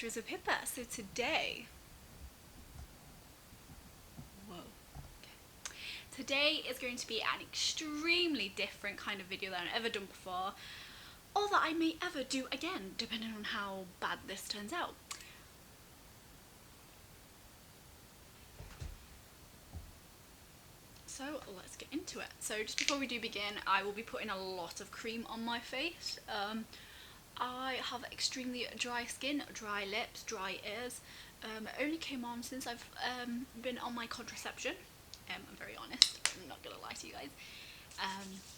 Mysteries of Pippa. So today, whoa, okay. Today is going to be an extremely different kind of video that I've ever done before, or that I may ever do again, depending on how bad this turns out. So let's get into it. So just before we do begin, I will be putting a lot of cream on my face. I have extremely dry skin, dry lips, dry ears. It only came on since I've been on my contraception. I'm very honest, I'm not gonna lie to you guys.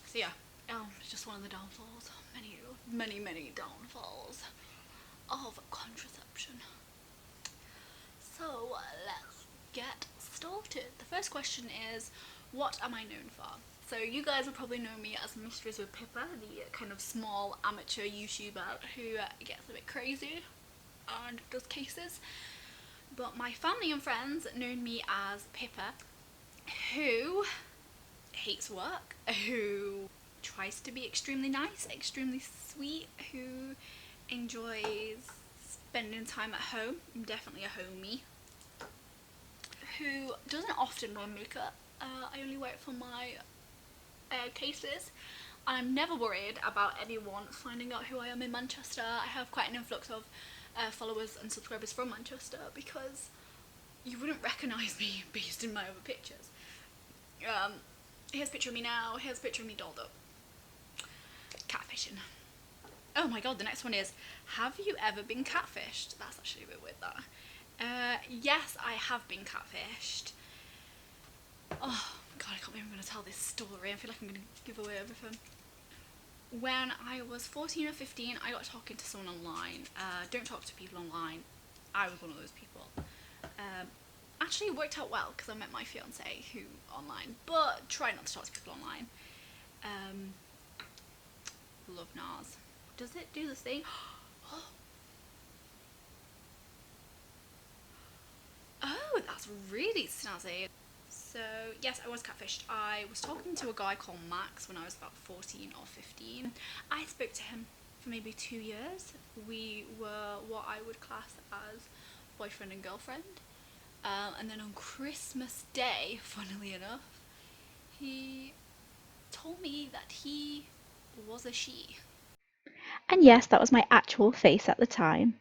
So yeah, it's just one of the downfalls, many downfalls of contraception. So let's get started. The first question is, what am I known for? So you guys will probably know me as Mysteries with Pippa, the kind of small amateur YouTuber who gets a bit crazy and does cases. But my family and friends know me as Pippa, who hates work, who tries to be extremely nice, extremely sweet, who enjoys spending time at home. I'm definitely a homie. Who doesn't often wear makeup. I only wear it for my cases, and I'm never worried about anyone finding out who I am in Manchester. I have quite an influx of followers and subscribers from Manchester, because you wouldn't recognise me based in my other pictures. Here's a picture of me now, here's a picture of me dolled up. Catfishing. Oh my god, the next one is, have you ever been catfished? That's actually a bit weird, that. Yes, I have been catfished. Oh god, I can't believe I'm going to tell this story. I feel like I'm going to give away everything. When I was 14 or 15, I got talking to someone online. Don't talk to people online. I was one of those people. Actually, it worked out well because I met my fiance who online, but try not to talk to people online. Love NARS. Does it do the thing? Oh, that's really snazzy. So yes, I was catfished. I was talking to a guy called Max when I was about 14 or 15. I spoke to him for maybe 2 years. We were what I would class as boyfriend and girlfriend. And then on Christmas Day, funnily enough, he told me that he was a she. And yes, that was my actual face at the time.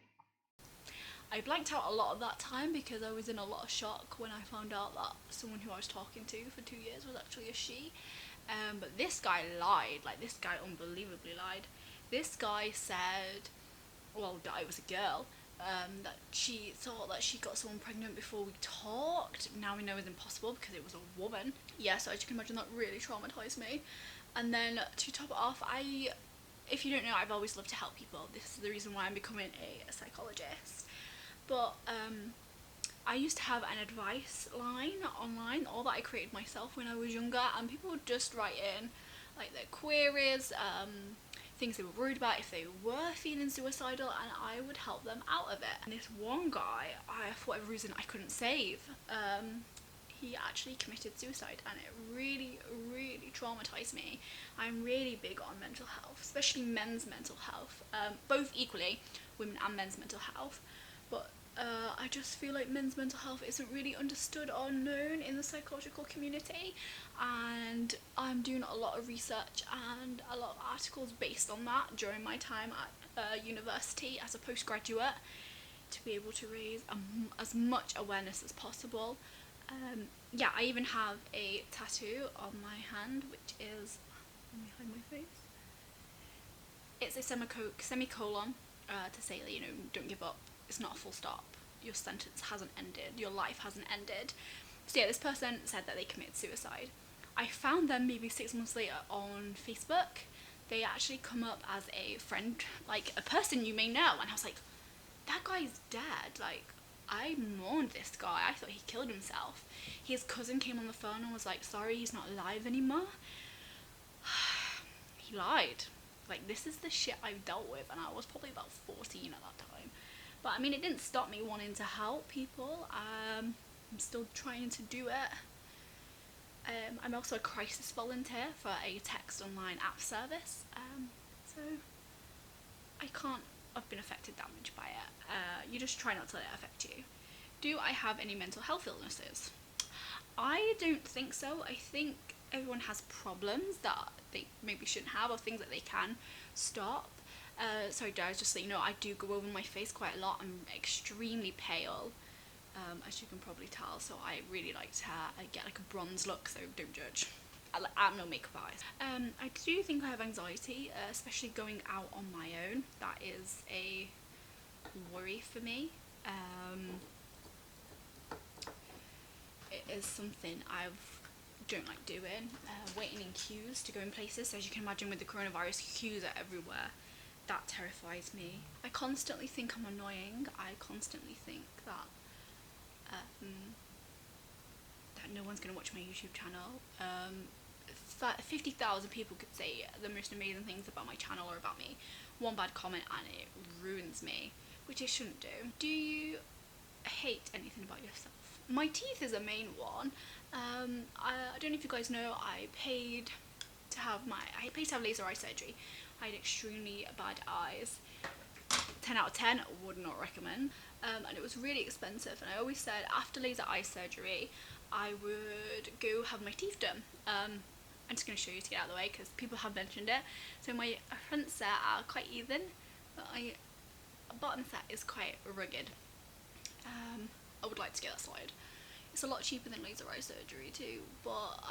I blanked out a lot of that time because I was in a lot of shock when I found out that someone who I was talking to for 2 years was actually a she. But this guy lied, like this guy unbelievably lied. This guy said, well, that I was a girl, that she thought that she got someone pregnant before we talked. Now we know it's impossible because it was a woman. Yeah, so as you can imagine, that really traumatised me. And then to top it off, if you don't know, I've always loved to help people. This is the reason why I'm becoming a psychologist. But I used to have an advice line online, all that I created myself when I was younger, and people would just write in like their queries, things they were worried about if they were feeling suicidal, and I would help them out of it. And this one guy, for whatever reason, I couldn't save. He actually committed suicide, and it really traumatized me. I'm really big on mental health, especially men's mental health, both equally, women and men's mental health. But I just feel like men's mental health isn't really understood or known in the psychological community, and I'm doing a lot of research and a lot of articles based on that during my time at university as a postgraduate, to be able to raise as much awareness as possible. Yeah, I even have a tattoo on my hand, which is, let me hide my face. It's a semicolon to say that, don't give up. It's not a full stop. Your sentence hasn't ended. Your life hasn't ended. So yeah, this person said that they committed suicide. I found them maybe 6 months later on Facebook. They actually come up as a friend, like a person you may know, and I was like, that guy's dead. Like, I mourned this guy. I thought he killed himself. His cousin came on the phone and was like, sorry, he's not alive anymore. He lied. Like, this is the shit I've dealt with, and I was probably about 14 at that time. But I mean, it didn't stop me wanting to help people. I'm still trying to do it. I'm also a crisis volunteer for a text online app service. So I can't I've been affected that much by it. You just try not to let it affect you. Do I have any mental health illnesses? I don't think so. I think everyone has problems that they maybe shouldn't have, or things that they can stop. Sorry guys, just so you know, I do go over my face quite a lot. I'm extremely pale, as you can probably tell, so I really like to get like a bronze look, so don't judge. I'm no makeup artist. I do think I have anxiety, especially going out on my own. That is a worry for me. It is something I don't like doing. Waiting in queues to go in places, so as you can imagine with the coronavirus, queues are everywhere. That terrifies me. I constantly think I'm annoying. I constantly think that that no one's going to watch my YouTube channel. 50,000 people could say the most amazing things about my channel or about me. One bad comment and it ruins me, which I shouldn't do. Do you hate anything about yourself? My teeth is a main one. I don't know if you guys know, I paid to have laser eye surgery. I had extremely bad eyes. 10 out of 10, would not recommend. And it was really expensive, and I always said after laser eye surgery I would go have my teeth done. I'm just going to show you to get out of the way because people have mentioned it. So my front set are quite even, but my bottom set is quite rugged. I would like to get that sorted. It's a lot cheaper than laser eye surgery too, but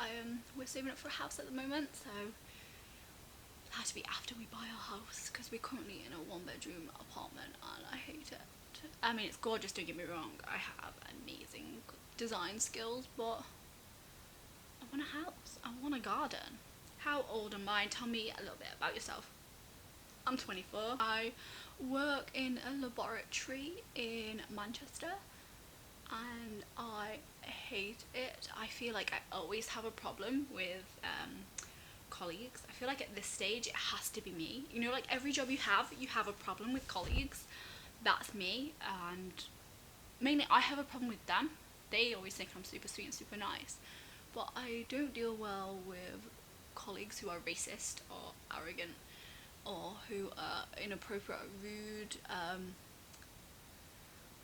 we're saving up for a house at the moment, so it has to be after we buy our house because we're currently in a 1-bedroom apartment and I hate it. I mean, it's gorgeous, don't get me wrong, I have amazing design skills, but I want a house, I want a garden. How old am I? Tell me a little bit about yourself. I'm 24. I work in a laboratory in Manchester and I hate it. I feel like I always have a problem with colleagues. I feel like at this stage it has to be me. You know, like every job you have a problem with colleagues. That's me, and mainly I have a problem with them. They always think I'm super sweet and super nice, but I don't deal well with colleagues who are racist or arrogant or who are inappropriate or rude.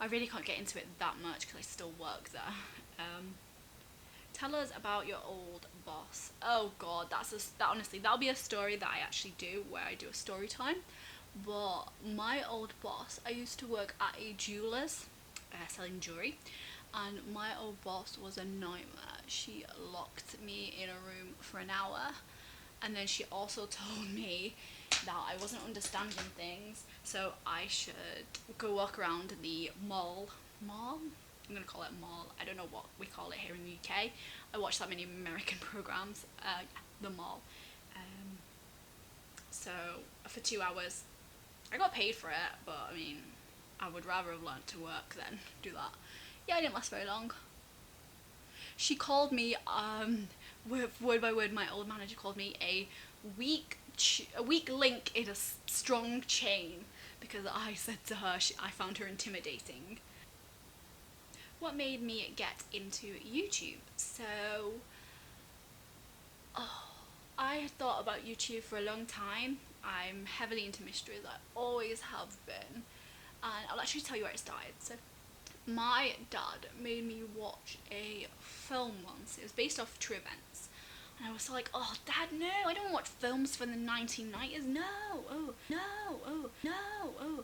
I really can't get into it that much because I still work there. Tell us about your old boss. Oh god, that honestly, that'll be a story that I actually do, where I do a story time. But my old boss, I used to work at a jeweller's, selling jewellery, and my old boss was a nightmare. She locked me in a room for an hour, and then she also told me that I wasn't understanding things, so I should go walk around the mall? I'm gonna call it mall. I don't know what we call it here in the UK. I watch that many American programs. The mall. So for 2 hours, I got paid for it, but I mean, I would rather have learnt to work than do that. Yeah, I didn't last very long. She called me, word by word, my old manager called me a weak link in a strong chain because I said to her I found her intimidating. What made me get into YouTube? So, I thought about YouTube for a long time. I'm heavily into mysteries, I always have been, and I'll actually tell you where it started. So my dad made me watch a film once. It was based off true events, and I was like, oh dad, no, I don't watch films from the 1990s, no, oh no, oh no, oh.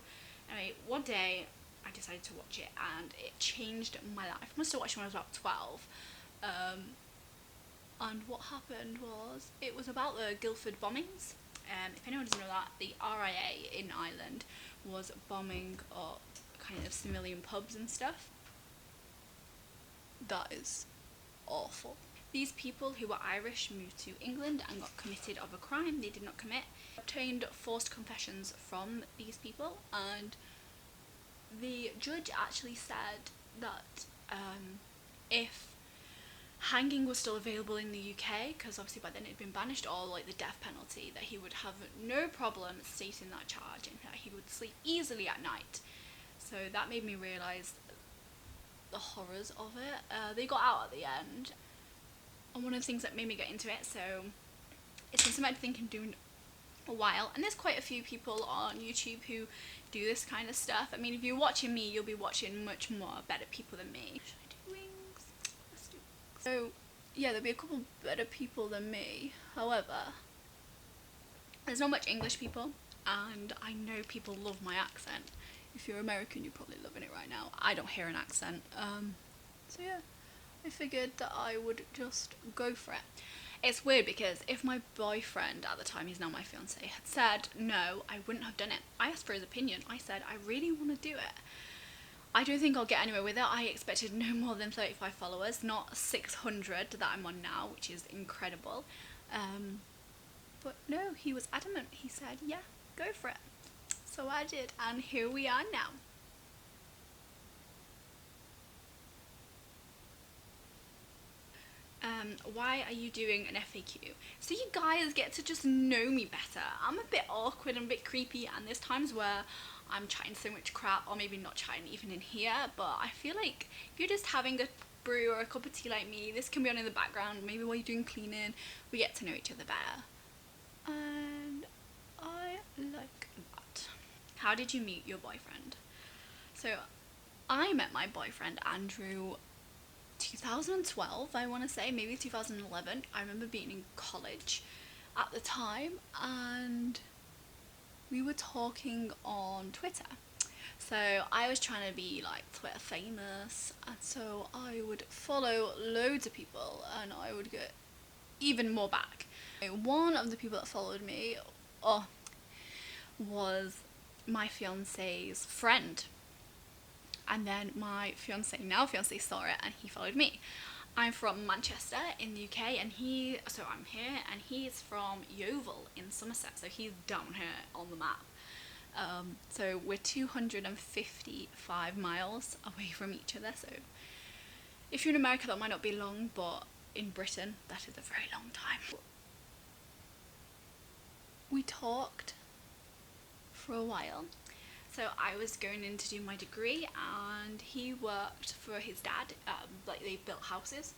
Anyway, one day I decided to watch it and it changed my life. I must have watched it when I was about 12. And what happened was, it was about the Guildford bombings. If anyone doesn't know that, the RIA in Ireland was bombing up kind of civilian pubs and stuff. That is awful. These people who were Irish moved to England and got convicted of a crime they did not commit. Obtained forced confessions from these people, and the judge actually said that if hanging was still available in the UK, because obviously by then it had been banished, or like the death penalty, that he would have no problem stating that charge and that he would sleep easily at night. So that made me realise the horrors of it. They got out at the end, and one of the things that made me get into it, so it's been something I've been thinking doing a while, and there's quite a few people on YouTube who do this kind of stuff. I mean, if you're watching me, you'll be watching much more better people than me. Should I do wings? Let's do wings. So yeah, there'll be a couple better people than me. However, there's not much English people, and I know people love my accent. If you're American, you're probably loving it right now. I don't hear an accent. So yeah, I figured that I would just go for it. It's weird because if my boyfriend at the time, he's now my fiance, had said no, I wouldn't have done it. I asked for his opinion. I said, I really want to do it. I don't think I'll get anywhere with it. I expected no more than 35 followers, not 600 that I'm on now, which is incredible. But no, he was adamant. He said, yeah, go for it. So I did, and here we are now. Why are you doing an FAQ? So you guys get to just know me better. I'm a bit awkward and a bit creepy, and there's times where I'm chatting so much crap, or maybe not chatting even in here, but I feel like if you're just having a brew or a cup of tea like me, this can be on in the background, maybe while you're doing cleaning, we get to know each other better. And I like that. How did you meet your boyfriend? So I met my boyfriend Andrew 2012, I want to say, maybe 2011. I remember being in college at the time, and we were talking on Twitter. So I was trying to be like Twitter famous, and so I would follow loads of people and I would get even more back. One of the people that followed me was my fiance's friend, and then my now fiance saw it and he followed me. I'm from Manchester in the UK, and I'm here, and he's from Yeovil in Somerset, so he's down here on the map. So we're 255 miles away from each other, so if you're in America that might not be long, but in Britain that is a very long time. We talked for a while. So I was going in to do my degree, and he worked for his dad, like they built houses.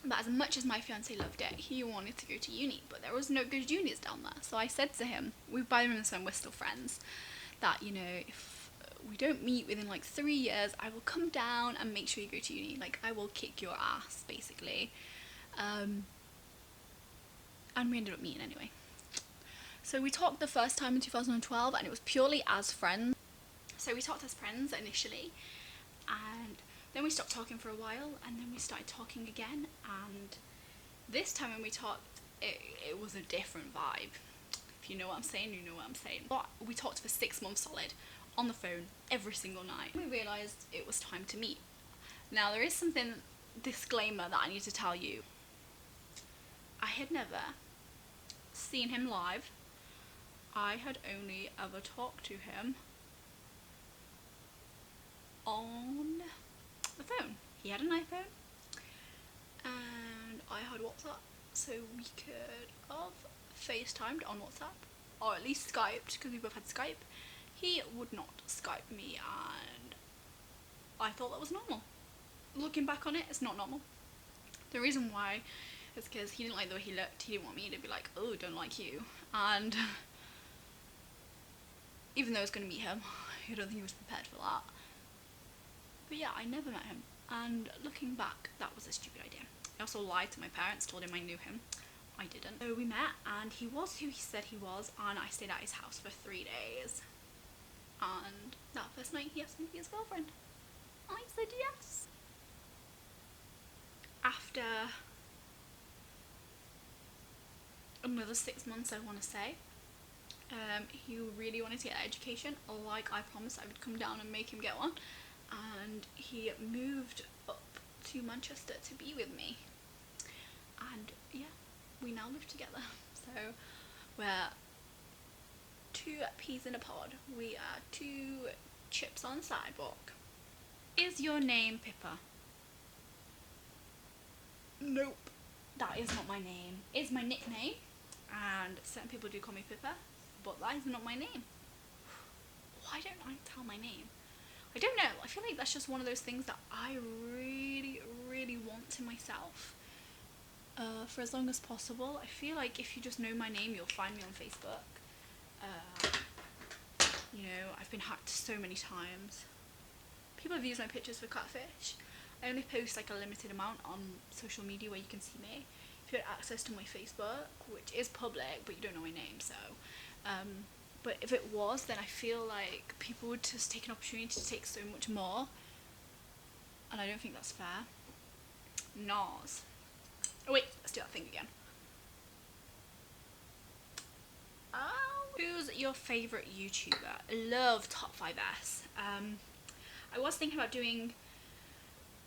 But as much as my fiance loved it, he wanted to go to uni, but there was no good unis down there. So I said to him, by the time we're still friends, that, you know, if we don't meet within like 3 years, I will come down and make sure you go to uni. Like, I will kick your ass, basically. And we ended up meeting anyway. So we talked the first time in 2012, and it was purely as friends. So we talked as friends initially, and then we stopped talking for a while, and then we started talking again, and this time when we talked, it was a different vibe. If you know what I'm saying, you know what I'm saying. But we talked for 6 months solid, on the phone, every single night. We realised it was time to meet. Now there is something, disclaimer, that I need to tell you. I had never seen him live. I had only ever talked to him on the phone. He had an iPhone and I had WhatsApp, so we could have FaceTimed on WhatsApp, or at least Skyped, because we both had Skype. He would not Skype me, and I thought that was normal. Looking back on it, it's not normal. The reason why is because he didn't like the way he looked. He didn't want me to be like, oh, don't like you. And even though I was going to meet him, I don't think he was prepared for that. But yeah, I never met him, and looking back, that was a stupid idea. I also lied to my parents, told him I knew him. I didn't. So we met, and he was who he said he was, and I stayed at his house for 3 days. And that first night, he asked me to be his girlfriend. I said yes. After another 6 months, I want to say, he really wanted to get an education, like I promised I would come down and make him get one, and he moved up to Manchester to be with me, and yeah, we now live together. So we're 2 peas in a pod. We are 2 chips on the sidewalk. Is your name Pippa? Nope, that is not my name. It's my nickname, and certain people do call me Pippa, but that is not my name. Why don't I tell my name? I don't know. I feel like that's just one of those things that I really, really want to myself. for as long as possible. I feel like if you just know my name, you'll find me on Facebook. You know, I've been hacked so many times. People have used my pictures for catfish. I only post like a limited amount on social media where you can see me. If you had access to my Facebook, which is public, but you don't know my name, so. But if it was, then I feel like people would just take an opportunity to take so much more. And I don't think that's fair. Nas. Oh wait, let's do that thing again. Who's your favourite YouTuber? I love Top 5S. I was thinking about doing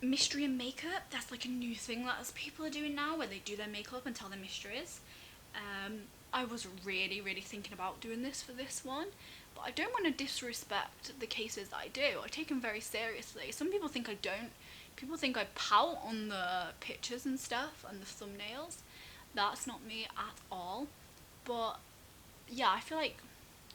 mystery and makeup. That's like a new thing that people are doing now, where they do their makeup and tell their mysteries. I was really thinking about doing this for this one, but I don't want to disrespect the cases that I do. I take them very seriously. Some people think I don't. People think I pout on the pictures and stuff and the thumbnails. That's not me at all. But yeah, I feel like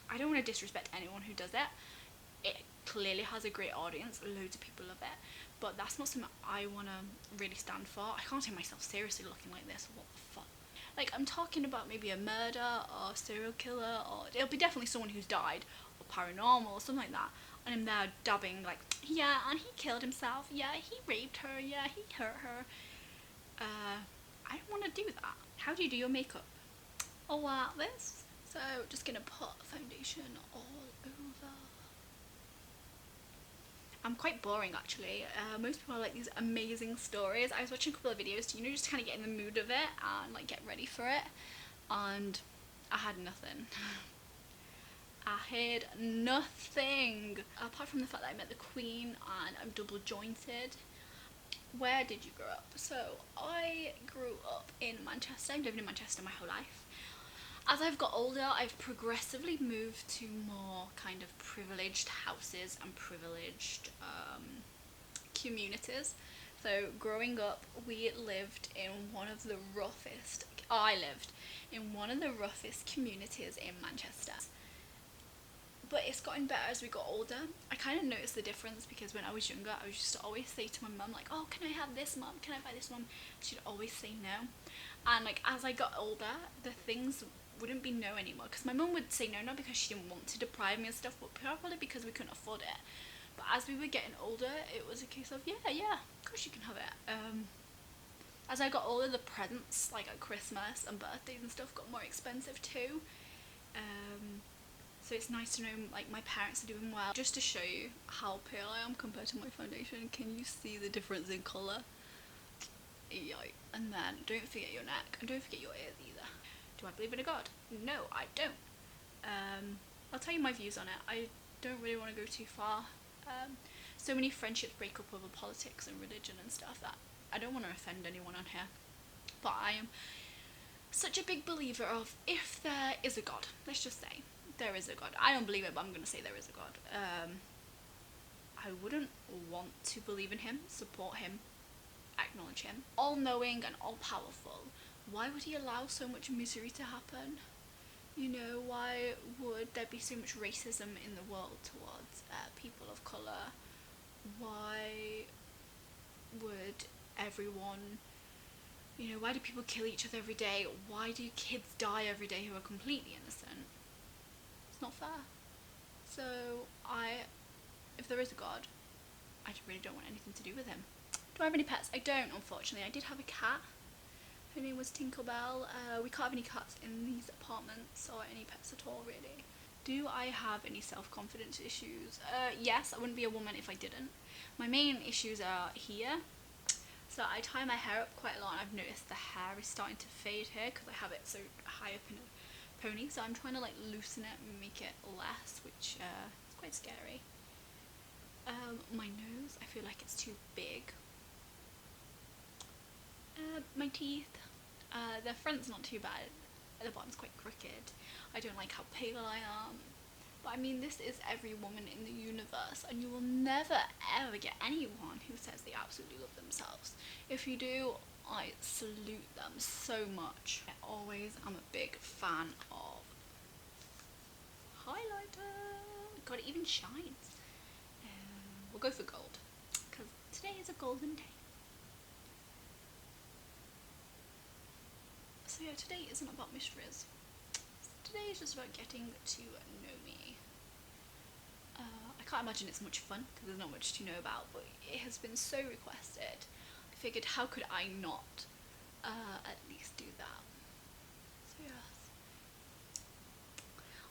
I don't want to disrespect anyone who does it. It clearly has a great audience, loads of people love it, but that's not something I want to really stand for. I can't take myself seriously looking like this. What the fuck? Like, I'm talking about maybe a murder or serial killer, or it'll be definitely someone who's died, or paranormal or something like that, and I'm there dabbing like, yeah, and he killed himself, yeah, he raped her, yeah, he hurt her. I don't want to do that. How do you do your makeup? Oh, like this. So just gonna put foundation all over. I'm quite boring actually. Most people are like these amazing stories. I was watching a couple of videos to, you know, just kind of get in the mood of it and like get ready for it, and I had nothing. I had nothing apart from the fact that I met the Queen and I'm double jointed. Where did you grow up? So I grew up in Manchester. I've lived in Manchester my whole life. As I've got older, I've progressively moved to more kind of privileged houses and privileged communities. So growing up, I lived in one of the roughest communities in Manchester. But it's gotten better as we got older. I kind of noticed the difference because when I was younger, I used to always say to my mum, like, oh, can I have this, mum? Can I buy this, mum? She'd always say no. And like as I got older, the things wouldn't be no anymore, because my mum would say no, not because she didn't want to deprive me of stuff, but probably because we couldn't afford it. But as we were getting older, it was a case of yeah, of course you can have it. As I got older, the presents like at Christmas and birthdays and stuff got more expensive too. So it's nice to know like my parents are doing well. Just to show you how pale I am compared to my foundation, can you see the difference in colour? Yikes. And then don't forget your neck, and don't forget your ears either. Do I believe in a god? No, I don't. I'll tell you my views on it. I don't really want to go too far. So many friendships break up over politics and religion and stuff that I don't want to offend anyone on here. But I am such a big believer of, if there is a god, let's just say there is a god. I don't believe it, but I'm going to say there is a god. I wouldn't want to believe in him, support him, acknowledge him. All-knowing and all-powerful. Why would he allow so much misery to happen? You know, why would there be so much racism in the world towards people of colour? Why would everyone, you know, why do people kill each other every day? Why do kids die every day who are completely innocent? It's not fair. So if there is a god, I really don't want anything to do with him. Do I have any pets? I don't, unfortunately. I did have a cat. Her name was Tinkerbell. We can't have any cats in these apartments or any pets at all, really. Do I have any self-confidence issues? Yes, I wouldn't be a woman if I didn't. My main issues are here. So I tie my hair up quite a lot, and I've noticed the hair is starting to fade here because I have it so high up in a pony. So I'm trying to like loosen it and make it less, which is quite scary. My nose, I feel like it's too big. My teeth, the front's not too bad, the bottom's quite crooked. I don't like how pale I am. But I mean, this is every woman in the universe, and you will never ever get anyone who says they absolutely love themselves. If you do, I salute them so much. I always am a big fan of highlighter. God, it even shines. We'll go for gold, because today is a golden day. So yeah, today isn't about mysteries. Today is just about getting to know me. I can't imagine it's much fun because there's not much to know about, but it has been so requested. I figured, how could I not at least do that? So yes,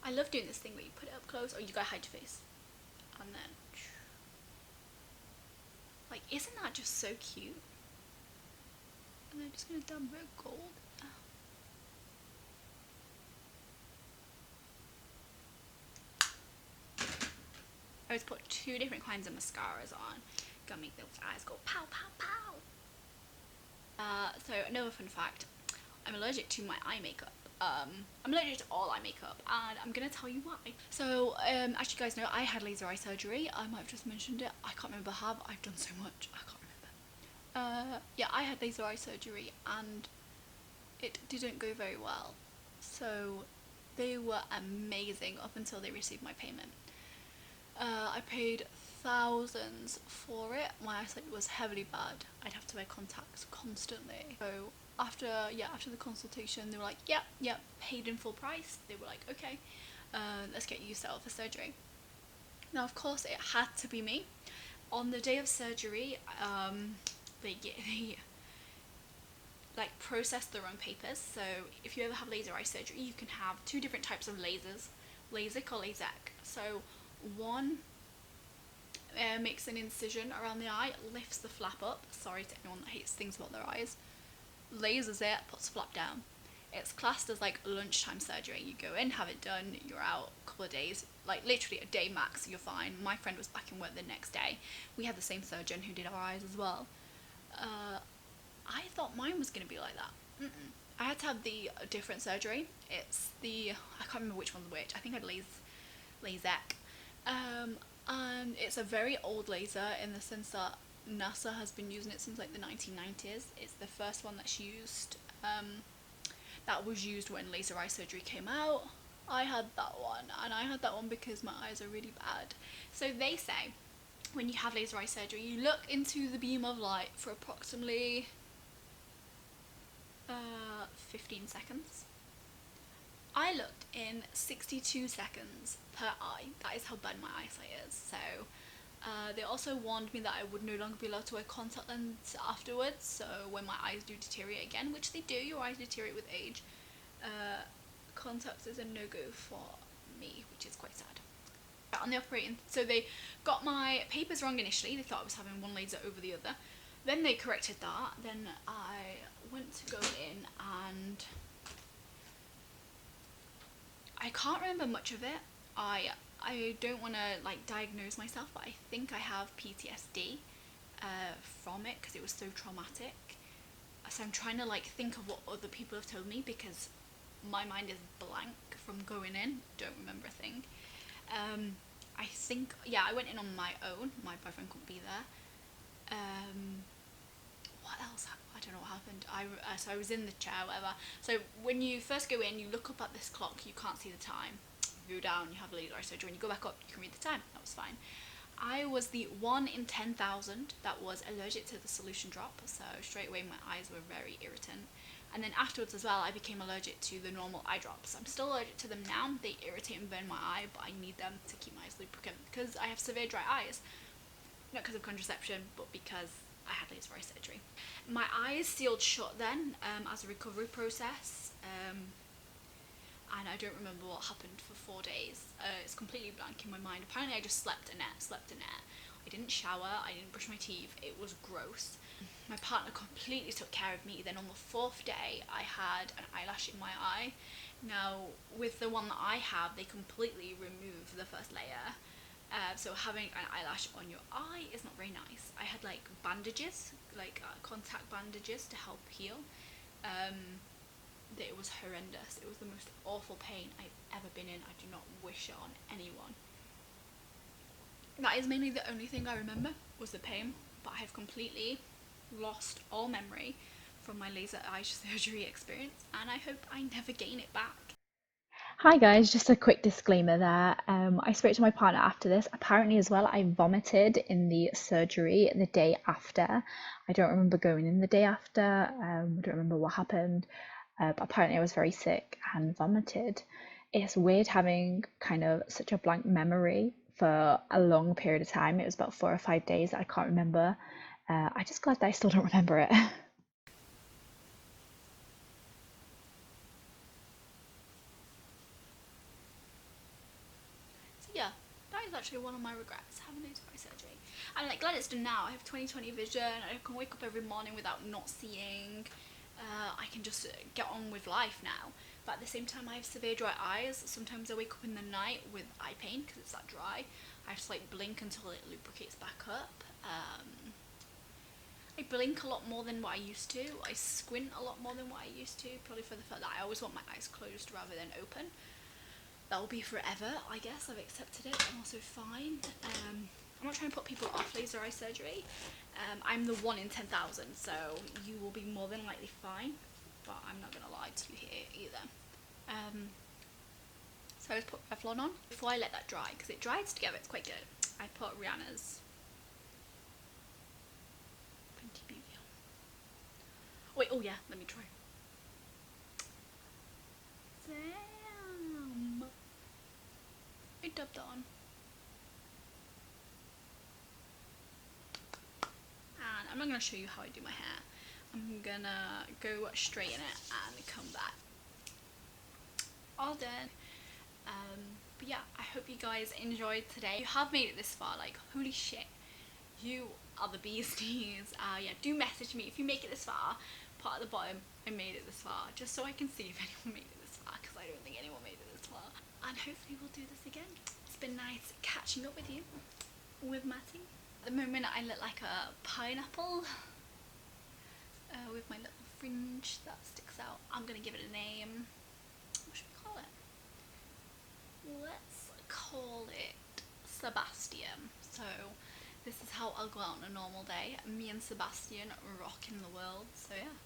I love doing this thing where you put it up close, or you gotta hide your face, and then like, isn't that just so cute? And then just gonna dab a bit of gold. I always put 2 different kinds of mascaras on. Gotta make those eyes go pow pow pow. So another fun fact, I'm allergic to my eye makeup. I'm allergic to all eye makeup, and I'm gonna tell you why. So, as you guys know, I had laser eye surgery. I might have just mentioned it. I can't remember how. I've done so much. I can't remember. Yeah, I had laser eye surgery, and it didn't go very well. So, they were amazing up until they received my payment. I paid thousands for it. My eyesight was heavily bad. I'd have to wear contacts constantly. So after the consultation, they were like, yep, paid in full price. They were like, okay, let's get you set up for surgery. Now, of course, it had to be me. On the day of surgery, they like process their own papers. So if you ever have laser eye surgery, you can have 2 different types of lasers, LASIK or LASIK. So one makes an incision around the eye, lifts the flap up. Sorry to anyone that hates things about their eyes. Lasers it, puts the flap down. It's classed as like lunchtime surgery. You go in, have it done, you're out a couple of days, like literally a day max, you're fine. My friend was back in work the next day. We had the same surgeon who did our eyes as well. I thought mine was going to be like that. I had to have the different surgery. It's the, I can't remember which one's which. I think I had LASIK. And it's a very old laser in the sense that NASA has been using it since like the 1990s. It's the first one that's used, that was used when laser eye surgery came out. I had that one, and I had that one because my eyes are really bad. So they say when you have laser eye surgery, you look into the beam of light for approximately 15 seconds. I looked in 62 seconds per eye. That is how bad my eyesight is. So they also warned me that I would no longer be allowed to wear contact lenses afterwards. So when my eyes do deteriorate again, which they do, your eyes deteriorate with age, contacts is a no-go for me, which is quite sad. On the operating, so they got my papers wrong initially. They thought I was having one laser over the other. Then they corrected that. Then I went to go in, and I can't remember much of it. I don't want to like diagnose myself, but I think I have PTSD from it because it was so traumatic. So I'm trying to like think of what other people have told me because my mind is blank from going in. Don't remember a thing. I think, yeah, I went in on my own. My boyfriend couldn't be there. What else? I don't know what happened. So I was in the chair, whatever. So when you first go in, you look up at this clock. You can't see the time. You go down, you have laser eye surgery. When you go back up, you can read the time. That was fine. I was the 1 in 10,000 that was allergic to the solution drop. So straight away, my eyes were very irritant. And then afterwards as well, I became allergic to the normal eye drops. I'm still allergic to them now. They irritate and burn my eye, but I need them to keep my eyes lubricant because I have severe dry eyes. Not because of contraception, but because I had laser eye surgery. My eyes sealed shut then as a recovery process. And I don't remember what happened for 4 days. It's completely blank in my mind. Apparently I just slept in it. I didn't shower, I didn't brush my teeth. It was gross. My partner completely took care of me. Then on the 4th day, I had an eyelash in my eye. Now, with the one that I have, they completely remove the first layer. So having an eyelash on your eye is not very nice. I had like bandages, like contact bandages to help heal. It was horrendous. It was the most awful pain I've ever been in. I do not wish it on anyone. That is mainly the only thing I remember was the pain, but I have completely lost all memory from my laser eye surgery experience, and I hope I never gain it back. Hi guys, just a quick disclaimer there. I spoke to my partner after this. Apparently, as well, I vomited in the surgery the day after. I don't remember going in the day after. I don't remember what happened. But apparently I was very sick and vomited. It's weird having kind of such a blank memory for a long period of time. It was about 4 or 5 days that I can't remember. I just glad that I still don't remember it. So yeah, that is actually one of my regrets, having those eye surgery. I'm like glad it's done now. I have 20/20 vision. I can wake up every morning without not seeing. I can just get on with life now. But at the same time, I have severe dry eyes. Sometimes I wake up in the night with eye pain because it's that dry. I have to like blink until it lubricates back up. I blink a lot more than what I used to. I squint a lot more than what I used to, probably for the fact that I always want my eyes closed rather than open. That will be forever, I guess. I've accepted it. I'm also fine. I'm not trying to put people off laser eye surgery. I'm the 1 in 10,000, so you will be more than likely fine. But I'm not going to lie to you here either. So I just put Revlon on before I let that dry, because it dries together. It's quite good. I put Rihanna's Fenty Beauty on. Wait, oh yeah, let me try. Damn. I dubbed that on. And I'm not going to show you how I do my hair. I'm going to go straighten it and come back. All done. But yeah, I hope you guys enjoyed today. If you have made it this far, like, holy shit. You are the bee's knees. Yeah, do message me if you make it this far. Put at the bottom, I made it this far, just so I can see if anyone made it this far, because I don't think anyone made it this far. And hopefully we'll do this again. It's been nice catching up with you, with Matty. At the moment I look like a pineapple with my little fringe that sticks out. I'm gonna give it a name. What should we call it? Let's call it Sebastian. So this is how I'll go out on a normal day. Me and Sebastian rocking the world. So yeah.